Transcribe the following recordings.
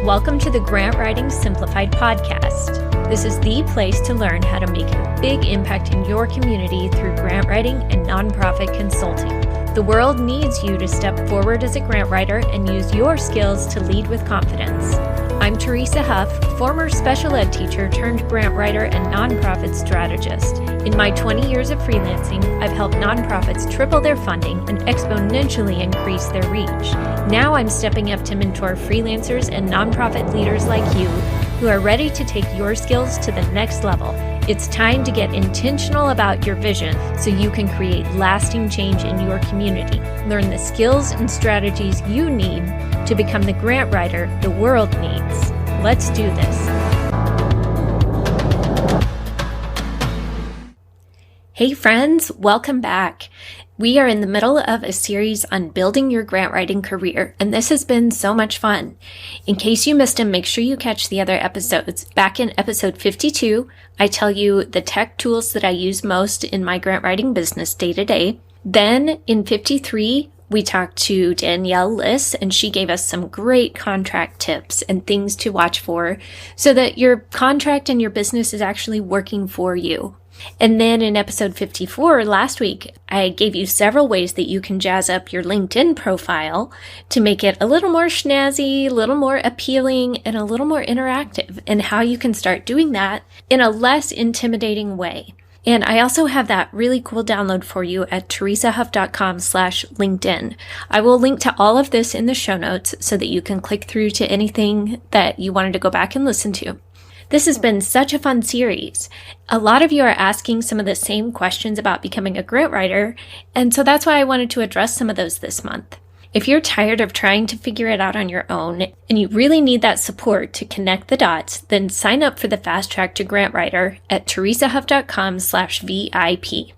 Welcome to the Grant Writing Simplified podcast. This is the place to learn how to make a big impact in your community through grant writing and nonprofit consulting. The world needs you to step forward as a grant writer and use your skills to lead with confidence. I'm Teresa Huff, former special ed teacher turned grant writer and nonprofit strategist. In my 20 years of freelancing, I've helped nonprofits triple their funding and exponentially increase their reach. Now I'm stepping up to mentor freelancers and nonprofit leaders like you who are ready to take your skills to the next level. It's time to get intentional about your vision so you can create lasting change in your community. Learn the skills and strategies you need to become the grant writer the world needs. Let's do this. Hey friends, welcome back. We are in the middle of a series on building your grant writing career, and this has been so much fun. In case you missed them, make sure you catch the other episodes. Back in episode 52, I tell you the tech tools that I use most in my grant writing business day to day. Then in 53, we talked to Danielle Liss, and she gave us some great contract tips and things to watch for so that your contract and your business is actually working for you. And then in episode 54 last week, I gave you several ways that you can jazz up your LinkedIn profile to make it a little more snazzy, a little more appealing, and a little more interactive, and how you can start doing that in a less intimidating way. And I also have that really cool download for you at teresahuff.com/LinkedIn. I will link to all of this in the show notes so that you can click through to anything that you wanted to go back and listen to. This has been such a fun series. A lot of you are asking some of the same questions about becoming a grant writer, and so that's why I wanted to address some of those this month. If you're tired of trying to figure it out on your own, and you really need that support to connect the dots, then sign up for the Fast Track to Grant Writer at teresahuff.com/VIP.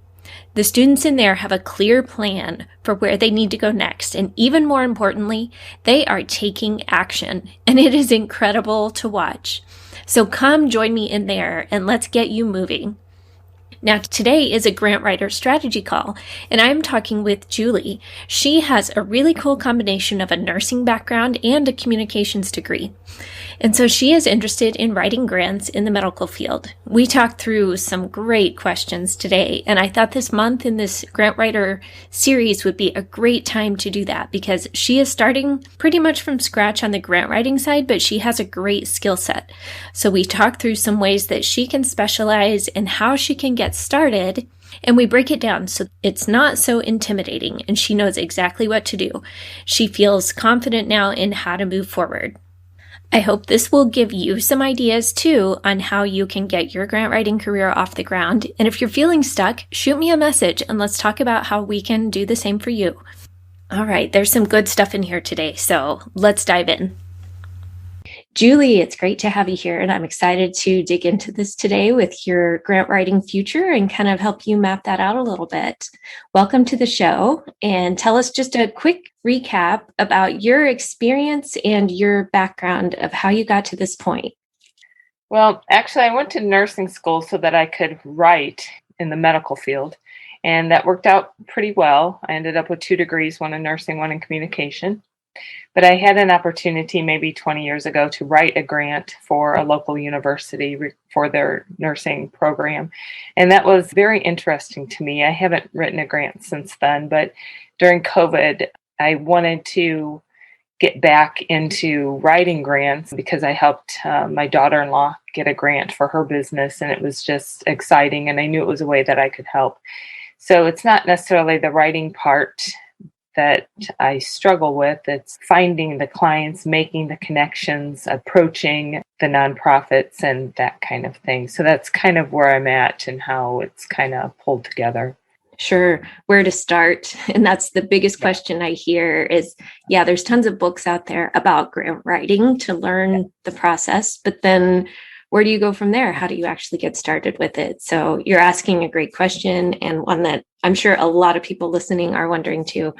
The students in there have a clear plan for where they need to go next, and even more importantly, they are taking action, and it is incredible to watch. So come join me in there and let's get you moving. Now, today is a grant writer strategy call, and I'm talking with Julie. She has a really cool combination of a nursing background and a communications degree. And so she is interested in writing grants in the medical field. We talked through some great questions today, and I thought this month in this grant writer series would be a great time to do that because she is starting pretty much from scratch on the grant writing side, but she has a great skill set. So we talked through some ways that she can specialize and how she can get started, and we break it down so it's not so intimidating and she knows exactly what to do. She feels confident now in how to move forward. I hope this will give you some ideas too on how you can get your grant writing career off the ground. And if you're feeling stuck, shoot me a message and let's talk about how we can do the same for you. All right, there's some good stuff in here today, so let's dive in. Julie, it's great to have you here, and I'm excited to dig into this today with your grant writing future and kind of help you map that out a little bit. Welcome to the show, and tell us just a quick recap about your experience and your background of how you got to this point. Well, actually, I went to nursing school so that I could write in the medical field, and that worked out pretty well. I ended up with 2 degrees, one in nursing, one in communication. But I had an opportunity maybe 20 years ago to write a grant for a local university for their nursing program. And that was very interesting to me. I haven't written a grant since then, but during COVID, I wanted to get back into writing grants because I helped my daughter-in-law get a grant for her business, and it was just exciting, and I knew it was a way that I could help. So it's not necessarily the writing part that I struggle with. It's finding the clients, making the connections, approaching the nonprofits and that kind of thing. So that's kind of where I'm at and how it's kind of pulled together. Sure. Where to start? And that's the biggest question I hear is, there's tons of books out there about grant writing to learn the process, but then where do you go from there? How do you actually get started with it? So you're asking a great question, and one that I'm sure a lot of people listening are wondering too.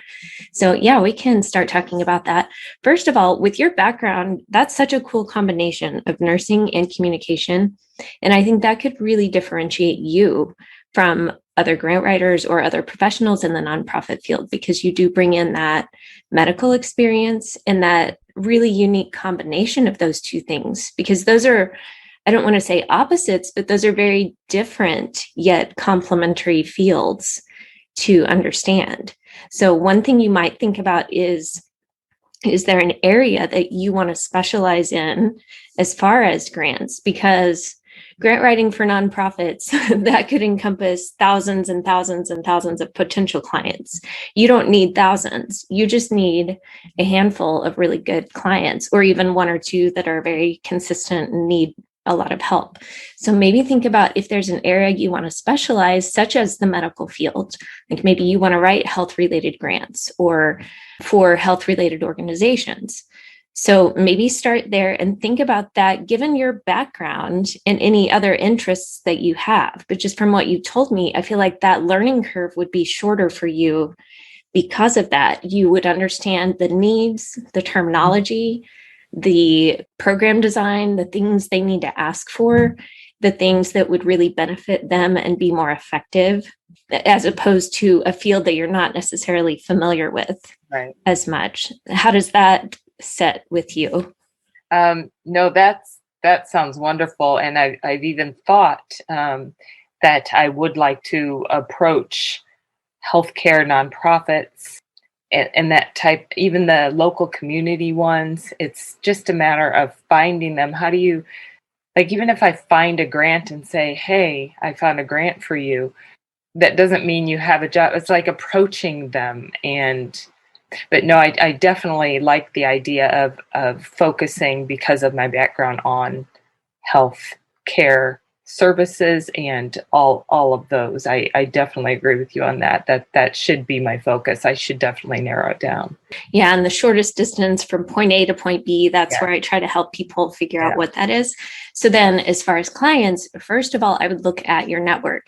So we can start talking about that. First of all, with your background, that's such a cool combination of nursing and communication. And I think that could really differentiate you from other grant writers or other professionals in the nonprofit field, because you do bring in that medical experience and that really unique combination of those two things, because those are, I don't want to say opposites, but those are very different yet complementary fields to understand. So one thing you might think about is there an area that you want to specialize in as far as grants? Because grant writing for nonprofits, that could encompass thousands and thousands and thousands of potential clients. You don't need thousands. You just need a handful of really good clients, or even one or two that are very consistent and need a lot of help. So maybe think about if there's an area you want to specialize, such as the medical field. Like maybe you want to write health-related grants or for health-related organizations. So maybe start there and think about that given your background and any other interests that you have. But just from what you told me, I feel like that learning curve would be shorter for you because of that. You would understand the needs, the terminology, the program design, the things they need to ask for, the things that would really benefit them and be more effective, as opposed to a field that you're not necessarily familiar with as much. How does that set with you? No, that sounds wonderful. And I've even thought that I would like to approach healthcare nonprofits and that type, even the local community ones. It's just a matter of finding them. How do you, like, even if I find a grant and say, hey, I found a grant for you, that doesn't mean you have a job. It's like approaching them. But no, I definitely like the idea of focusing, because of my background, on health care services and all of those. I definitely agree with you on that should be my focus. I should definitely narrow it down. Yeah, and the shortest distance from point A to point B, that's where I try to help people figure out what that is. So then as far as clients, first of all, I would look at your network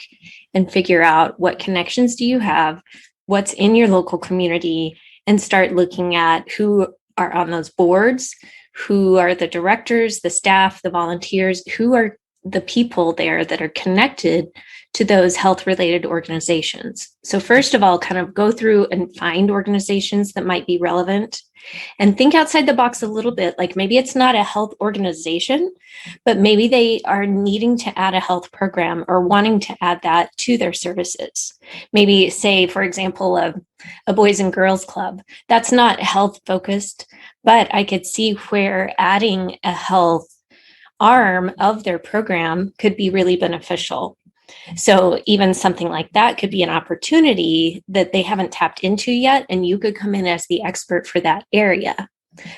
and figure out what connections do you have, what's in your local community, and start looking at who are on those boards, who are the directors, the staff, the volunteers, who are the people there that are connected to those health-related organizations. So first of all, kind of go through and find organizations that might be relevant and think outside the box a little bit. Like maybe it's not a health organization, but maybe they are needing to add a health program or wanting to add that to their services. Maybe say, for example, a Boys and Girls Club. That's not health focused, but I could see where adding a health arm of their program could be really beneficial. So even something like that could be an opportunity that they haven't tapped into yet, and you could come in as the expert for that area.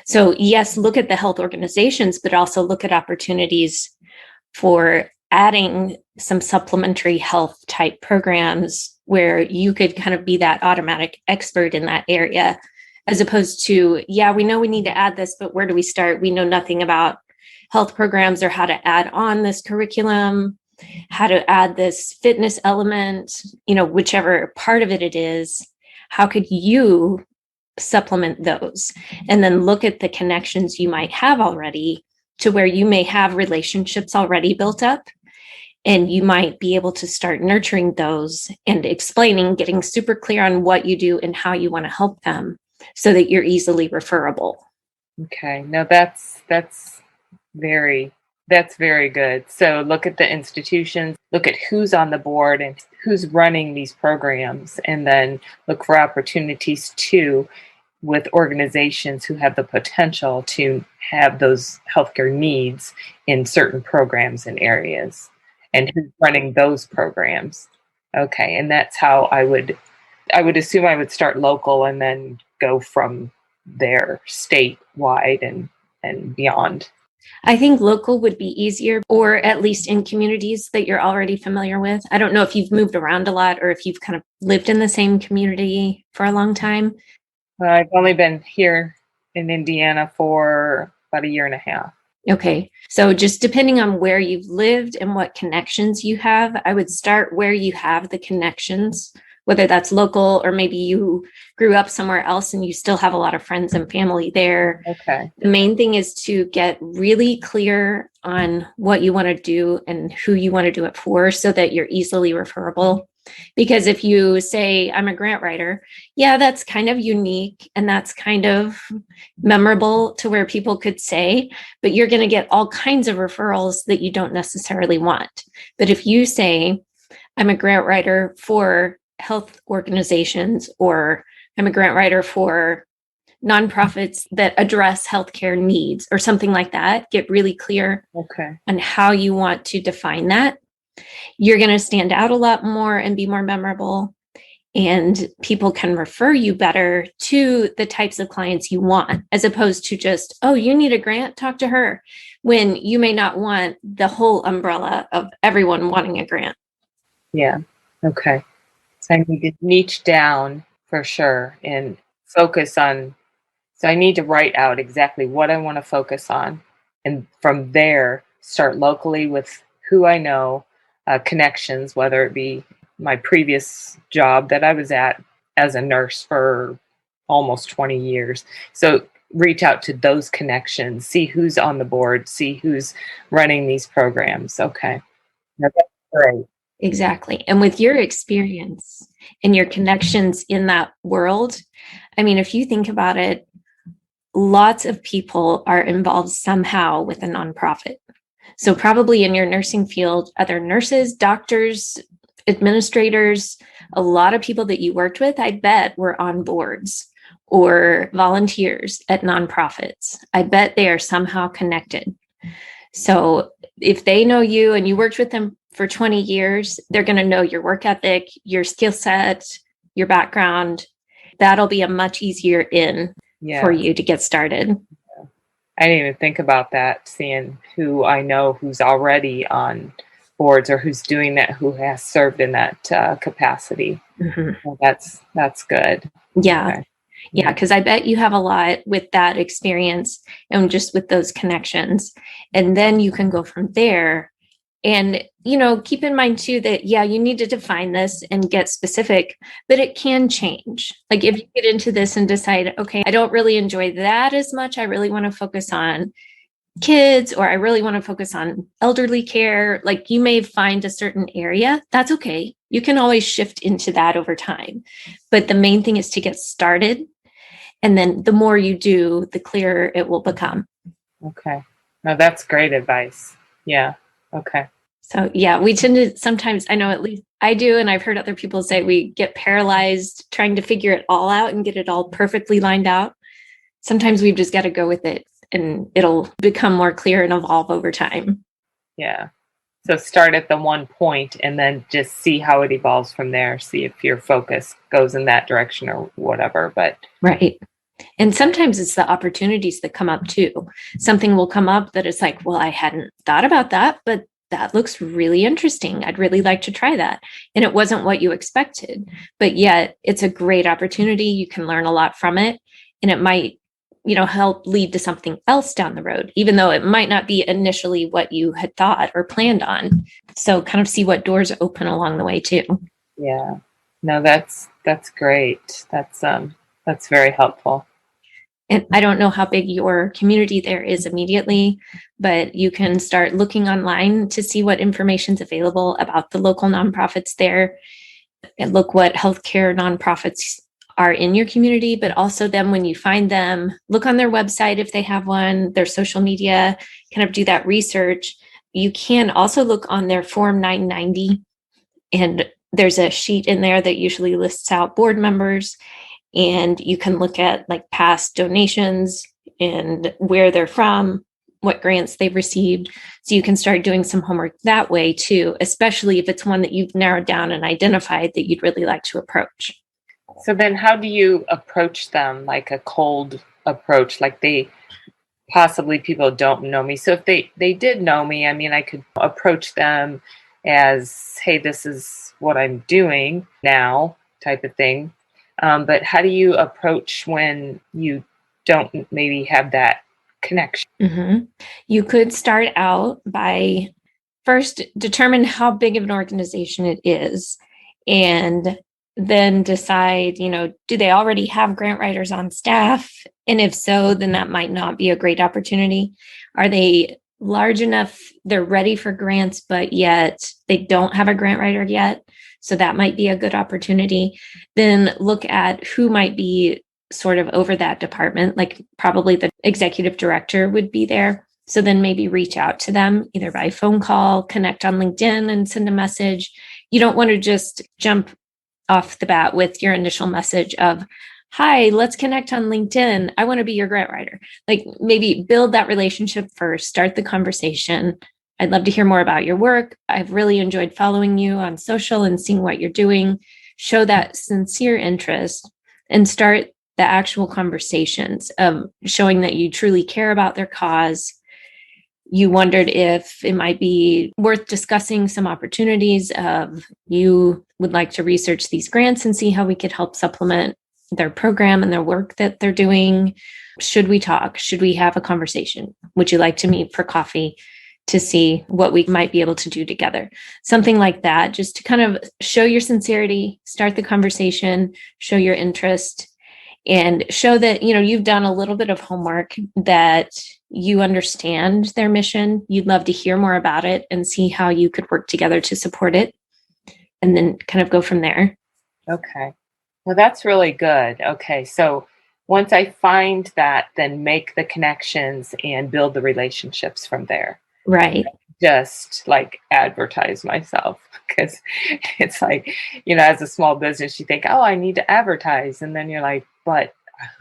So yes, look at the health organizations, but also look at opportunities for adding some supplementary health type programs where you could kind of be that automatic expert in that area, as opposed to, yeah, we know we need to add this, but where do we start? We know nothing about health programs or how to add on this curriculum, how to add this fitness element, whichever part of it is. How could you supplement those? And then look at the connections you might have already to where you may have relationships already built up, and you might be able to start nurturing those and explaining, getting super clear on what you do and how you want to help them so that you're easily referable. Okay. No, that's very good. So look at the institutions, look at who's on the board and who's running these programs, and then look for opportunities too with organizations who have the potential to have those healthcare needs in certain programs and areas, and who's running those programs. Okay. And that's how I would assume I would start local and then go from there statewide and beyond. I think local would be easier, or at least in communities that you're already familiar with. I don't know if you've moved around a lot or if you've kind of lived in the same community for a long time. I've only been here in Indiana for about a year and a half. Okay. So just depending on where you've lived and what connections you have, I would start where you have the connections, whether that's local or maybe you grew up somewhere else and you still have a lot of friends and family there. Okay. The main thing is to get really clear on what you want to do and who you want to do it for so that you're easily referable. Because if you say, I'm a grant writer, yeah, that's kind of unique and that's kind of memorable to where people could say, but you're going to get all kinds of referrals that you don't necessarily want. But if you say, I'm a grant writer for health organizations, or I'm a grant writer for nonprofits that address healthcare needs, or something like that, get really clear on how you want to define that. You're going to stand out a lot more and be more memorable, and people can refer you better to the types of clients you want, as opposed to just, oh, you need a grant, talk to her, when you may not want the whole umbrella of everyone wanting a grant. Yeah. Okay. So I need to niche down for sure and focus on. So I need to write out exactly what I want to focus on. And from there, start locally with who I know, connections, whether it be my previous job that I was at as a nurse for almost 20 years. So reach out to those connections, see who's on the board, see who's running these programs. Okay. Now, that's great. Exactly. And with your experience and your connections in that world, I mean, if you think about it, lots of people are involved somehow with a nonprofit. So probably in your nursing field, other nurses, doctors, administrators, a lot of people that you worked with, I bet were on boards or volunteers at nonprofits. I bet they are somehow connected. So if they know you and you worked with them for 20 years, they're going to know your work ethic, your skill set, your background. That'll be a much easier in for you to get started. Yeah. I didn't even think about that, seeing who I know who's already on boards or who's doing that, who has served in that capacity. Well, that's good. Yeah. Okay. Yeah, because I bet you have a lot with that experience and just with those connections. And then you can go from there. And, keep in mind too that, you need to define this and get specific, but it can change. Like if you get into this and decide, okay, I don't really enjoy that as much. I really want to focus on kids, or I really want to focus on elderly care. Like you may find a certain area. That's okay. You can always shift into that over time. But the main thing is to get started. And then the more you do, the clearer it will become. Okay. Now that's great advice. Yeah. Okay. So we tend to sometimes, I know at least I do, and I've heard other people say we get paralyzed trying to figure it all out and get it all perfectly lined out. Sometimes we've just got to go with it and it'll become more clear and evolve over time. Yeah. So start at the one point and then just see how it evolves from there. See if your focus goes in that direction or whatever. But right. And sometimes it's the opportunities that come up too. Something will come up that it's like, well, I hadn't thought about that, but that looks really interesting. I'd really like to try that. And it wasn't what you expected, but yet it's a great opportunity. You can learn a lot from it, and it might, help lead to something else down the road, even though it might not be initially what you had thought or planned on. So kind of see what doors open along the way too. Yeah. No, that's great. That's very helpful. And I don't know how big your community there is immediately, but you can start looking online to see what information's available about the local nonprofits there, and look what healthcare nonprofits are in your community, but also then when you find them, look on their website if they have one, their social media, kind of do that research. You can also look on their Form 990, and there's a sheet in there that usually lists out board members. And you can look at like past donations and where they're from, what grants they've received. So you can start doing some homework that way too, especially if it's one that you've narrowed down and identified that you'd really like to approach. So then how do you approach them? Like a cold approach, like possibly people don't know me. So if they did know me, I mean, I could approach them as, hey, this is what I'm doing now type of thing. But how do you approach when you don't maybe have that connection? Mm-hmm. You could start out by first determine how big of an organization it is, and then decide, do they already have grant writers on staff? And if so, then that might not be a great opportunity. Are they large enough? They're ready for grants, but yet they don't have a grant writer yet. So that might be a good opportunity. Then look at who might be sort of over that department, like probably the executive director would be there. So then maybe reach out to them either by phone call, connect on LinkedIn and send a message. You don't want to just jump off the bat with your initial message of, hi, let's connect on LinkedIn. I want to be your grant writer. Like maybe build that relationship first, start the conversation. I'd love to hear more about your work. I've really enjoyed following you on social and seeing what you're doing. Show that sincere interest and start the actual conversations of showing that you truly care about their cause. You wondered if it might be worth discussing some opportunities of you would like to research these grants and see how we could help supplement their program and their work that they're doing. Should we talk? Should we have a conversation? Would you like to meet for coffee to see what we might be able to do together? Something like that, just to kind of show your sincerity, start the conversation, show your interest, and show that, you've done a little bit of homework, that you understand their mission. You'd love to hear more about it and see how you could work together to support it, and then kind of go from there. Okay. Well, that's really good. Okay. So once I find that, then make the connections and build the relationships from there. Right. Just like advertise myself, because it's like, as a small business, you think, oh, I need to advertise. And then you're like, but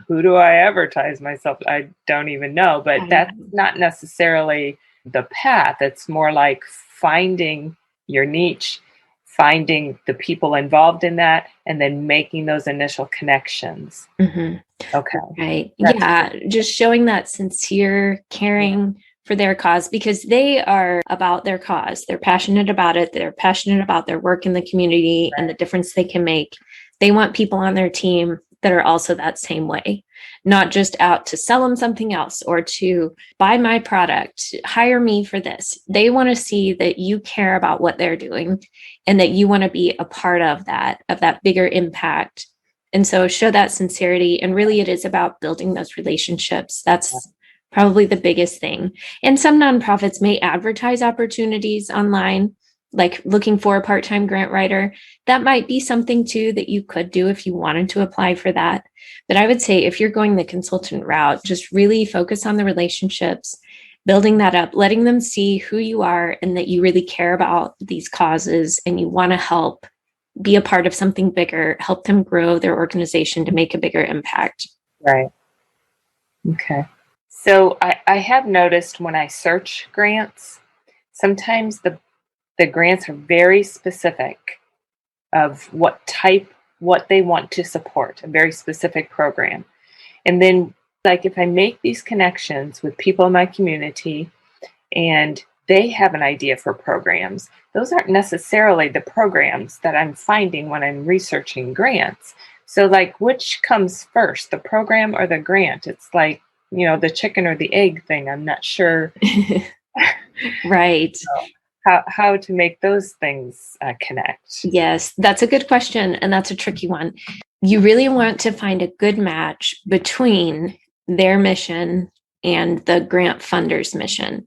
who do I advertise myself? I don't even know. But that's not necessarily the path. It's more like finding your niche, finding the people involved in that, and then making those initial connections. Mm-hmm. Okay. Right. Yeah. Just showing that sincere caring for their cause, because they are about their cause. They're passionate about it. They're passionate about their work in the community and the difference they can make. They want people on their team that are also that same way, not just out to sell them something else or to buy my product, hire me for this. They want to see that you care about what they're doing and that you want to be a part of that bigger impact. And so show that sincerity. And really it is about building those relationships. That's probably the biggest thing. And some nonprofits may advertise opportunities online, like looking for a part-time grant writer. That might be something too that you could do if you wanted to apply for that. But I would say if you're going the consultant route, just really focus on the relationships, building that up, letting them see who you are and that you really care about these causes and you want to help be a part of something bigger, help them grow their organization to make a bigger impact. Right. Okay. So I have noticed when I search grants, sometimes the grants are very specific of what they want to support, a very specific program. And then, like, if I make these connections with people in my community and they have an idea for programs, those aren't necessarily the programs that I'm finding when I'm researching grants. So, like, which comes first, the program or the grant? It's like, the chicken or the egg thing. I'm not sure. Right. How to make those things connect. Yes, that's a good question. And that's a tricky one. You really want to find a good match between their mission and the grant funder's mission.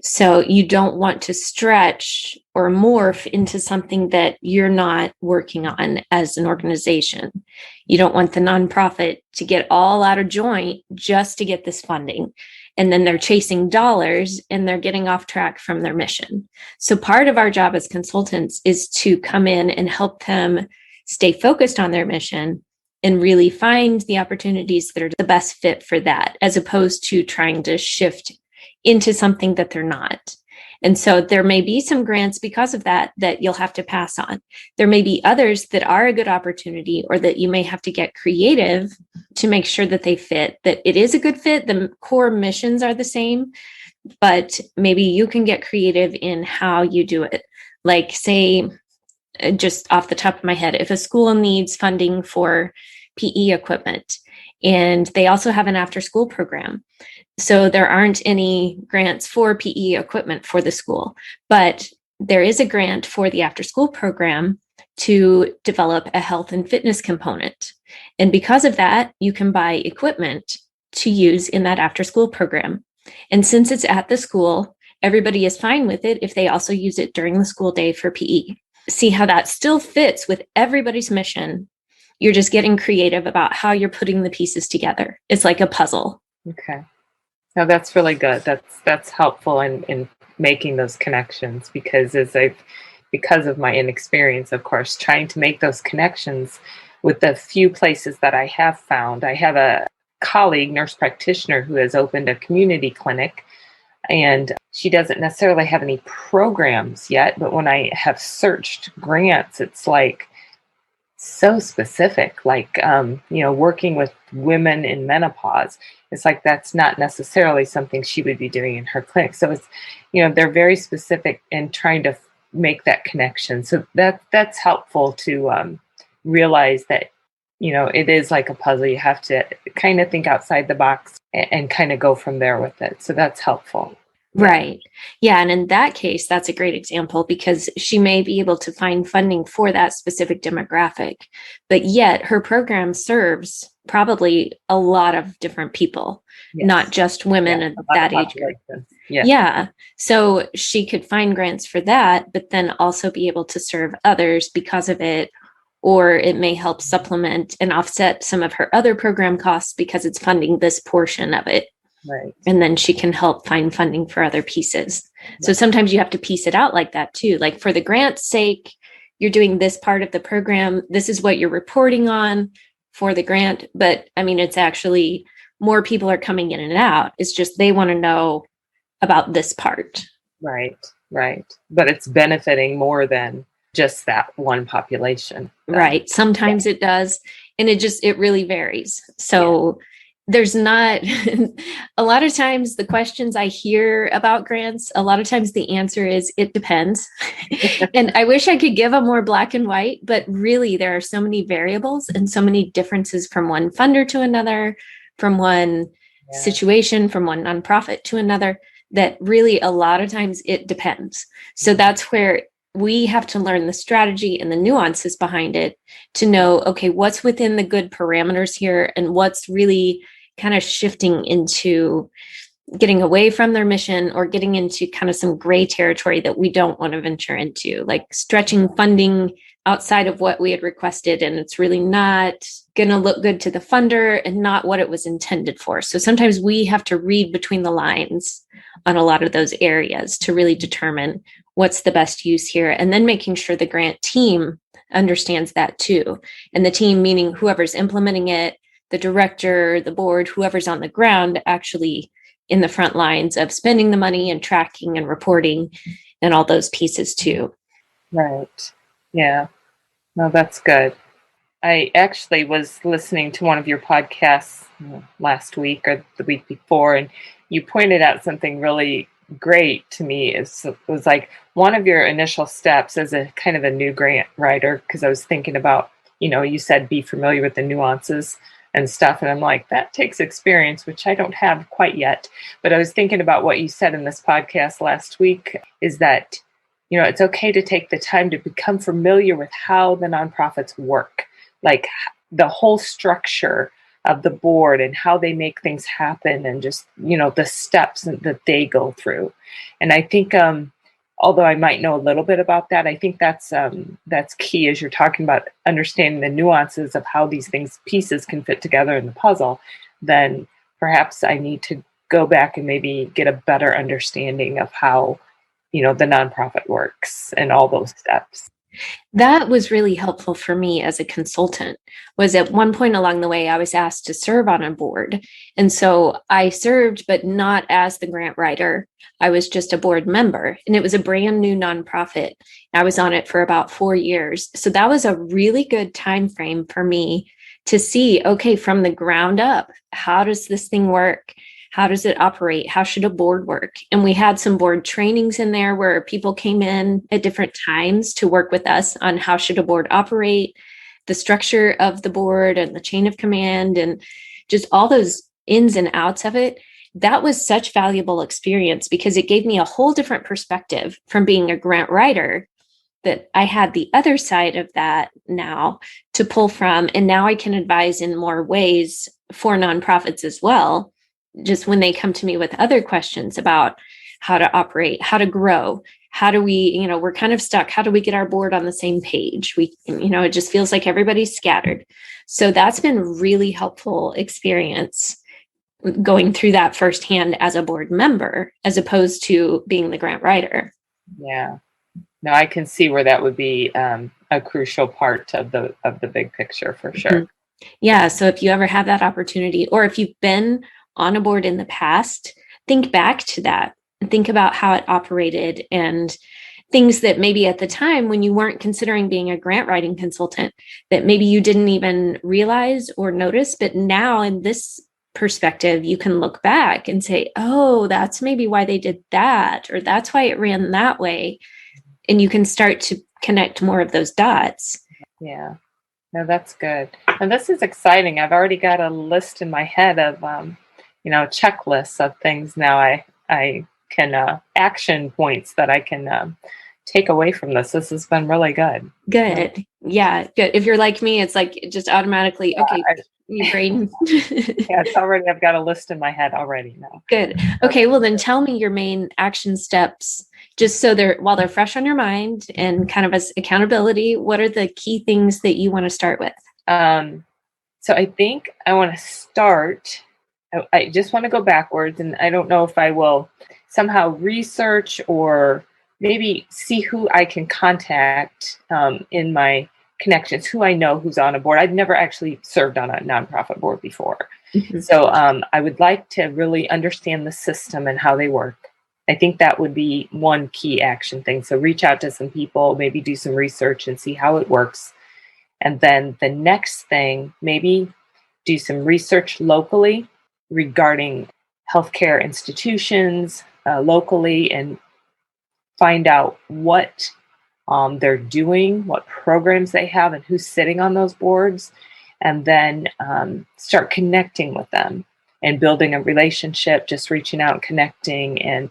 So you don't want to stretch or morph into something that you're not working on as an organization. You don't want the nonprofit to get all out of joint just to get this funding. And then they're chasing dollars and they're getting off track from their mission. So part of our job as consultants is to come in and help them stay focused on their mission and really find the opportunities that are the best fit for that, as opposed to trying to shift into something that they're not. And so there may be some grants because of that you'll have to pass on. There may be others that are a good opportunity, or that you may have to get creative to make sure that they fit, that it is a good fit. The core missions are the same, but maybe you can get creative in how you do it. Like, say, just off the top of my head, if a school needs funding for PE equipment and they also have an after-school program, so there aren't any grants for PE equipment for the school, but there is a grant for the after-school program to develop a health and fitness component. And because of that, you can buy equipment to use in that after-school program. And since it's at the school, everybody is fine with it if they also use it during the school day for PE. see how that still fits with everybody's mission. You're just getting creative about how you're putting the pieces together. It's like a puzzle. Okay. No, that's really good. That's helpful in making those connections, because because of my inexperience, of course, trying to make those connections with the few places that I have found. I have a colleague, nurse practitioner, who has opened a community clinic, and she doesn't necessarily have any programs yet, but when I have searched grants, it's like so specific, like, working with women in menopause. It's like that's not necessarily something she would be doing in her clinic. So it's, they're very specific in trying to make that connection. So that's helpful to realize that, it is like a puzzle. You have to kind of think outside the box and kind of go from there with it. So that's helpful. Right. Yeah. And in that case, that's a great example, because she may be able to find funding for that specific demographic, but yet her program serves probably a lot of different people, Yes. Not just women at that age group. Yes. Yeah. So she could find grants for that, but then also be able to serve others because of it. Or it may help supplement and offset some of her other program costs because it's funding this portion of it. Right. And then she can help find funding for other pieces. So sometimes you have to piece it out like that too. Like, for the grant's sake, you're doing this part of the program. This is what you're reporting on for the grant. But I mean, it's actually more people are coming in and out. It's just they want to know about this part. Right. But it's benefiting more than just that one population. Right. Sometimes it does. And it really varies. So there's not a lot of times the questions I hear about grants, a lot of times the answer is it depends. And I wish I could give a more black and white, but really there are so many variables and so many differences from one funder to another, from one situation, from one nonprofit to another, that really a lot of times it depends. So that's where we have to learn the strategy and the nuances behind it to know, okay, what's within the good parameters here and what's really kind of shifting into getting away from their mission or getting into kind of some gray territory that we don't want to venture into, like stretching funding outside of what we had requested. And it's really not going to look good to the funder and not what it was intended for. So sometimes we have to read between the lines on a lot of those areas to really determine what's the best use here. And then making sure the grant team understands that too. And the team, meaning whoever's implementing it, the director, the board, whoever's on the ground, actually in the front lines of spending the money and tracking and reporting and all those pieces too. Right. Yeah. No, that's good. I actually was listening to one of your podcasts last week or the week before, and you pointed out something really great to me. It was like one of your initial steps as a kind of a new grant writer, because I was thinking about, you said be familiar with the nuances and stuff. And I'm like, that takes experience, which I don't have quite yet. But I was thinking about what you said in this podcast last week, is that, it's okay to take the time to become familiar with how the nonprofits work, like the whole structure of the board and how they make things happen, and just, the steps that they go through. And I think, although I might know a little bit about that, I think that's key as you're talking about understanding the nuances of how these pieces can fit together in the puzzle. Then perhaps I need to go back and maybe get a better understanding of how, the nonprofit works and all those steps. That was really helpful for me as a consultant. Was at one point along the way, I was asked to serve on a board. And so I served, but not as the grant writer. I was just a board member, and it was a brand new nonprofit. I was on it for about 4 years. So that was a really good time frame for me to see, okay, from the ground up, how does this thing work? How does it operate? How should a board work? And we had some board trainings in there where people came in at different times to work with us on how should a board operate, the structure of the board and the chain of command, and just all those ins and outs of it. That was such valuable experience because it gave me a whole different perspective from being a grant writer, that I had the other side of that now to pull from. And now I can advise in more ways for nonprofits as well. Just when they come to me with other questions about how to operate, how to grow, how do we, we're kind of stuck. How do we get our board on the same page? It just feels like everybody's scattered. So that's been really helpful experience going through that firsthand as a board member, as opposed to being the grant writer. Yeah. No, I can see where that would be a crucial part of the big picture for sure. Mm-hmm. Yeah. So if you ever have that opportunity, or if you've been on a board in the past, think back to that and think about how it operated and things that maybe at the time when you weren't considering being a grant writing consultant, that maybe you didn't even realize or notice. But now in this perspective, you can look back and say, oh, that's maybe why they did that, or that's why it ran that way. And you can start to connect more of those dots. Yeah, no, that's good. And this is exciting. I've already got a list in my head of, checklists of things now I can, action points that I can take away from this. This has been really good. Good. Yeah, good. If you're like me, it's like just automatically, okay, your brain. Yeah, I've got a list in my head already now. Good. Okay, well then tell me your main action steps, just so while they're fresh on your mind and kind of as accountability. What are the key things that you want to start with? So I think I want to start, I just want to go backwards, and I don't know if I will somehow research or maybe see who I can contact in my connections, who I know who's on a board. I've never actually served on a nonprofit board before. Mm-hmm. So I would like to really understand the system and how they work. I think that would be one key action thing. So reach out to some people, maybe do some research and see how it works. And then the next thing, maybe do some research locally regarding healthcare institutions locally, and find out what they're doing, what programs they have, and who's sitting on those boards, and then start connecting with them and building a relationship, just reaching out, connecting, and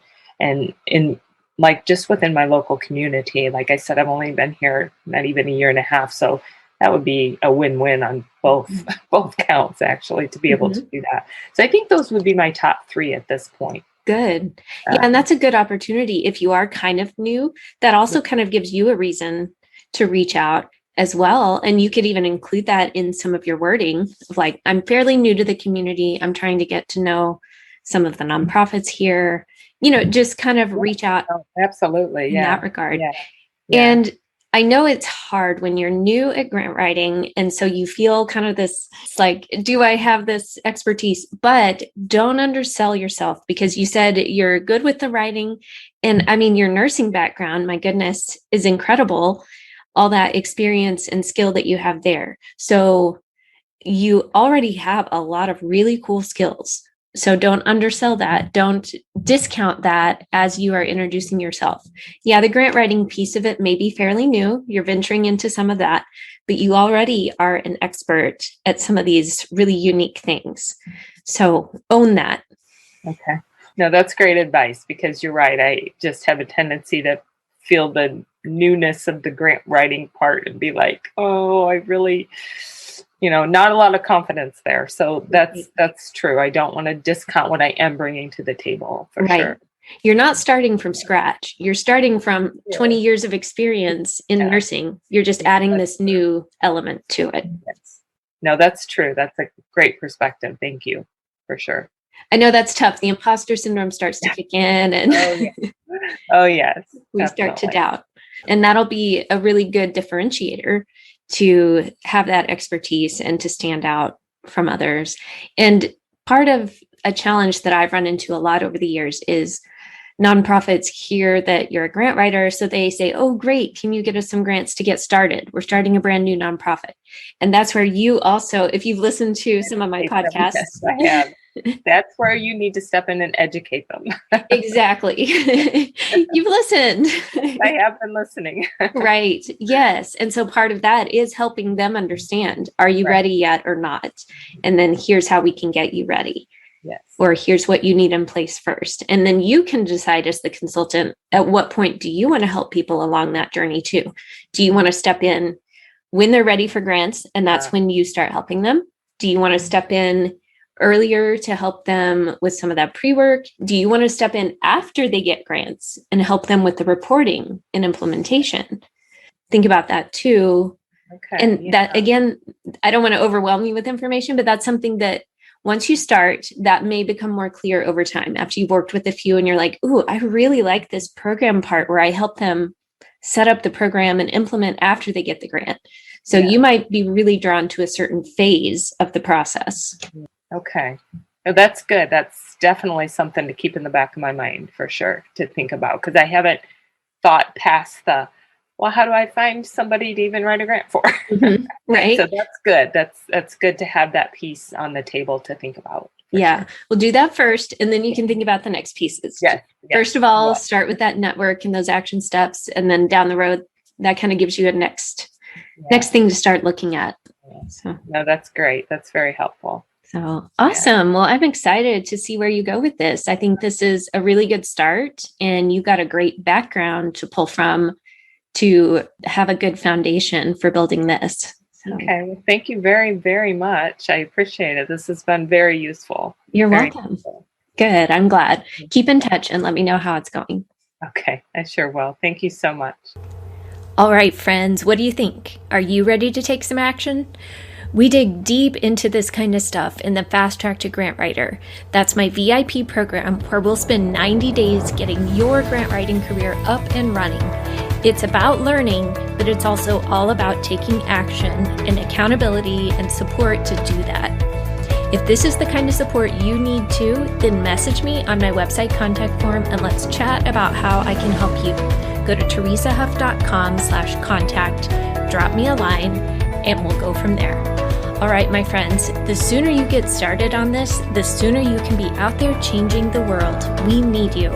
in like just within my local community. Like I said, I've only been here not even a year and a half, so that would be a win-win on both counts, actually, to be able to do that. So I think those would be my top three at this point. Good. Yeah, and that's a good opportunity. If you are kind of new, that also kind of gives you a reason to reach out as well. And you could even include that in some of your wording of like, I'm fairly new to the community. I'm trying to get to know some of the nonprofits here, just kind of reach out. Oh, absolutely. In that regard. Yeah. And I know it's hard when you're new at grant writing. And so you feel kind of this, it's like, do I have this expertise? But don't undersell yourself, because you said you're good with the writing. And I mean, your nursing background, my goodness, is incredible. All that experience and skill that you have there. So you already have a lot of really cool skills. So don't undersell that. Don't discount that as you are introducing yourself. Yeah, the grant writing piece of it may be fairly new. You're venturing into some of that, but you already are an expert at some of these really unique things. So own that. Okay. No, that's great advice, because you're right. I just have a tendency to feel the newness of the grant writing part and be like, oh, I really... not a lot of confidence there. So that's true. I don't want to discount what I am bringing to the table, for sure. You're not starting from scratch. You're starting from 20 years of experience in nursing. You're just adding this new element to it. Yes. No, that's true. That's a great perspective. Thank you, for sure. I know that's tough. The imposter syndrome starts to kick in, and oh yes, we start to doubt. And that'll be a really good differentiator to have that expertise and to stand out from others. And part of a challenge that I've run into a lot over the years is nonprofits hear that you're a grant writer. So they say, oh, great. Can you get us some grants to get started? We're starting a brand new nonprofit. And that's where you also, if you've listened to some of my podcasts, yes, I have. That's where you need to step in and educate them. Exactly. You've listened. I have been listening. Right. Yes. And so part of that is helping them understand, are you ready yet or not? And then here's how we can get you ready. Yes. Or here's what you need in place first. And then you can decide as the consultant, at what point do you want to help people along that journey too? Do you want to step in when they're ready for grants, and that's when you start helping them? Do you want to step in earlier to help them with some of that pre-work? Do you want to step in after they get grants and help them with the reporting and implementation? Think about that too. Okay. And that, again, I don't want to overwhelm you with information, but that's something that once you start, that may become more clear over time after you've worked with a few and you're like, ooh, I really like this program part where I help them set up the program and implement after they get the grant. So you might be really drawn to a certain phase of the process. Okay. Oh, that's good. That's definitely something to keep in the back of my mind for sure, to think about, because I haven't thought past the, well, how do I find somebody to even write a grant for? Mm-hmm. Right. So that's good. That's good to have that piece on the table to think about. Yeah. Sure. We'll do that first, and then you can think about the next pieces. Yes. First of all, start with that network and those action steps. And then down the road, that kind of gives you a next thing to start looking at. So, no, that's great. That's very helpful. So awesome. Well, I'm excited to see where you go with this. I think this is a really good start, and you've got a great background to pull from to have a good foundation for building this. So. Okay. Well, thank you very, very much. I appreciate it. This has been very useful. You're welcome. Useful. Good. I'm glad. Keep in touch and let me know how it's going. Okay. I sure will. Thank you so much. All right, friends. What do you think? Are you ready to take some action? We dig deep into this kind of stuff in the Fast Track to Grant Writer. That's my VIP program where we'll spend 90 days getting your grant writing career up and running. It's about learning, but it's also all about taking action and accountability and support to do that. If this is the kind of support you need too, then message me on my website contact form and let's chat about how I can help you. Go to teresahuff.com/contact, drop me a line, and we'll go from there. All right, my friends, the sooner you get started on this, the sooner you can be out there changing the world. We need you.